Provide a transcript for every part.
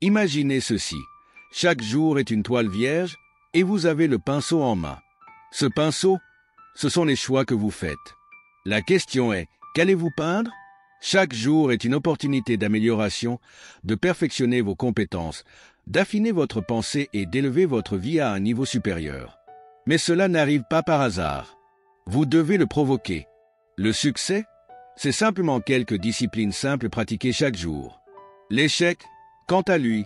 Imaginez ceci. Chaque jour est une toile vierge et vous avez le pinceau en main. Ce pinceau, ce sont les choix que vous faites. La question est, qu'allez-vous peindre? Chaque jour est une opportunité d'amélioration, de perfectionner vos compétences, d'affiner votre pensée et d'élever votre vie à un niveau supérieur. Mais cela n'arrive pas par hasard. Vous devez le provoquer. Le succès, c'est simplement quelques disciplines simples pratiquées chaque jour. L'échec, quant à lui,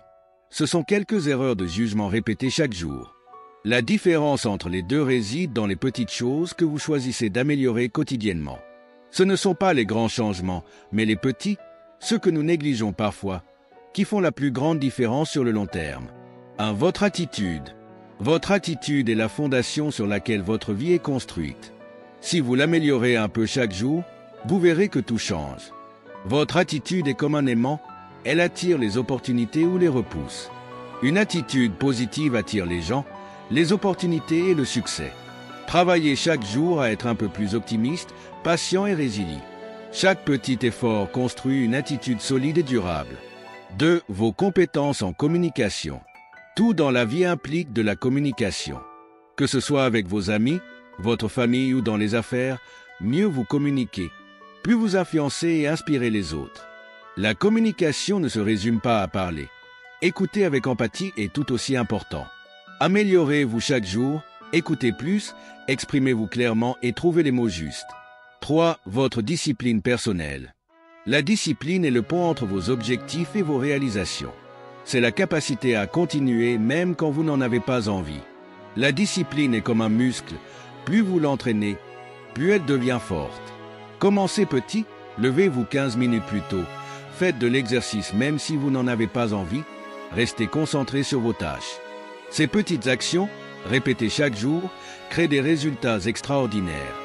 ce sont quelques erreurs de jugement répétées chaque jour. La différence entre les deux réside dans les petites choses que vous choisissez d'améliorer quotidiennement. Ce ne sont pas les grands changements, mais les petits, ceux que nous négligeons parfois, qui font la plus grande différence sur le long terme. 1. Votre attitude. Votre attitude est la fondation sur laquelle votre vie est construite. Si vous l'améliorez un peu chaque jour, vous verrez que tout change. Votre attitude est comme un aimant, elle attire les opportunités ou les repousse. Une attitude positive attire les gens, les opportunités et le succès. Travaillez chaque jour à être un peu plus optimiste, patient et résilient. Chaque petit effort construit une attitude solide et durable. 2. Vos compétences en communication. Tout dans la vie implique de la communication. Que ce soit avec vos amis, votre famille ou dans les affaires, mieux vous communiquez, plus vous influencez et inspirez les autres. La communication ne se résume pas à parler. Écouter avec empathie est tout aussi important. Améliorez-vous chaque jour, écoutez plus, exprimez-vous clairement et trouvez les mots justes. 3. Votre discipline personnelle. La discipline est le pont entre vos objectifs et vos réalisations. C'est la capacité à continuer même quand vous n'en avez pas envie. La discipline est comme un muscle. Plus vous l'entraînez, plus elle devient forte. Commencez petit, levez-vous 15 minutes plus tôt. Faites de l'exercice même si vous n'en avez pas envie. Restez concentré sur vos tâches. Ces petites actions, répétées chaque jour, créent des résultats extraordinaires.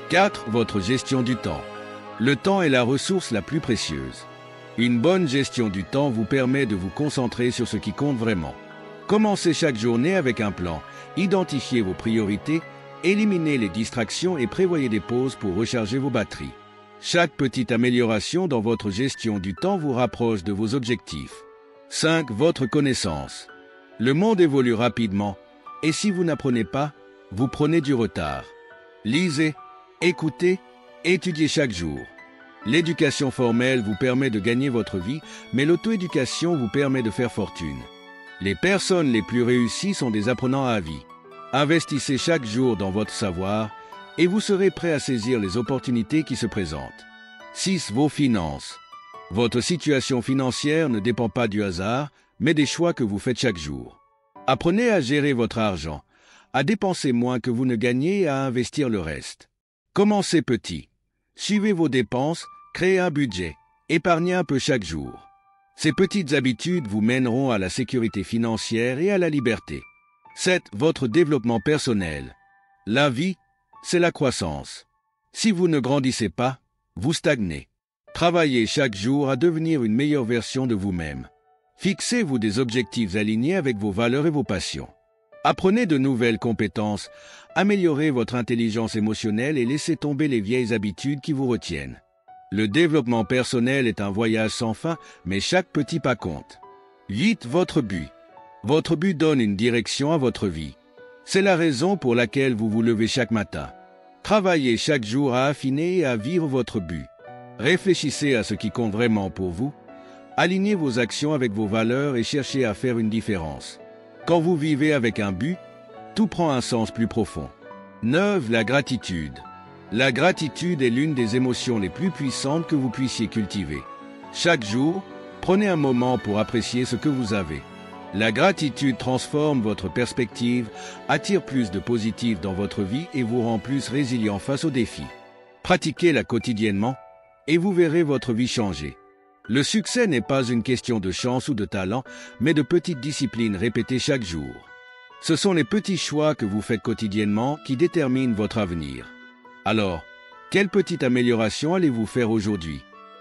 4. Votre gestion du temps. Le temps est la ressource la plus précieuse. Une bonne gestion du temps vous permet de vous concentrer sur ce qui compte vraiment. Commencez chaque journée avec un plan, identifiez vos priorités, éliminez les distractions et prévoyez des pauses pour recharger vos batteries. Chaque petite amélioration dans votre gestion du temps vous rapproche de vos objectifs. 5. Votre connaissance. Le monde évolue rapidement, et si vous n'apprenez pas, vous prenez du retard. Lisez, écoutez, étudiez chaque jour. L'éducation formelle vous permet de gagner votre vie, mais l'auto-éducation vous permet de faire fortune. Les personnes les plus réussies sont des apprenants à vie. Investissez chaque jour dans votre savoir, et vous serez prêt à saisir les opportunités qui se présentent. 6. Vos finances. Votre situation financière ne dépend pas du hasard, mais des choix que vous faites chaque jour. Apprenez à gérer votre argent, à dépenser moins que vous ne gagnez et à investir le reste. Commencez petit. Suivez vos dépenses, créez un budget, épargnez un peu chaque jour. Ces petites habitudes vous mèneront à la sécurité financière et à la liberté. 7. Votre développement personnel. La vie, c'est la croissance. Si vous ne grandissez pas, vous stagnez. Travaillez chaque jour à devenir une meilleure version de vous-même. Fixez-vous des objectifs alignés avec vos valeurs et vos passions. Apprenez de nouvelles compétences, améliorez votre intelligence émotionnelle et laissez tomber les vieilles habitudes qui vous retiennent. Le développement personnel est un voyage sans fin, mais chaque petit pas compte. 8. Votre but. Votre but donne une direction à votre vie. C'est la raison pour laquelle vous vous levez chaque matin. Travaillez chaque jour à affiner et à vivre votre but. Réfléchissez à ce qui compte vraiment pour vous. Alignez vos actions avec vos valeurs et cherchez à faire une différence. Quand vous vivez avec un but, tout prend un sens plus profond. 9. La gratitude. La gratitude est l'une des émotions les plus puissantes que vous puissiez cultiver. Chaque jour, prenez un moment pour apprécier ce que vous avez. La gratitude transforme votre perspective, attire plus de positif dans votre vie et vous rend plus résilient face aux défis. Pratiquez-la quotidiennement et vous verrez votre vie changer. Le succès n'est pas une question de chance ou de talent, mais de petites disciplines répétées chaque jour. Ce sont les petits choix que vous faites quotidiennement qui déterminent votre avenir. Alors, quelle petite amélioration allez-vous faire aujourd'hui ?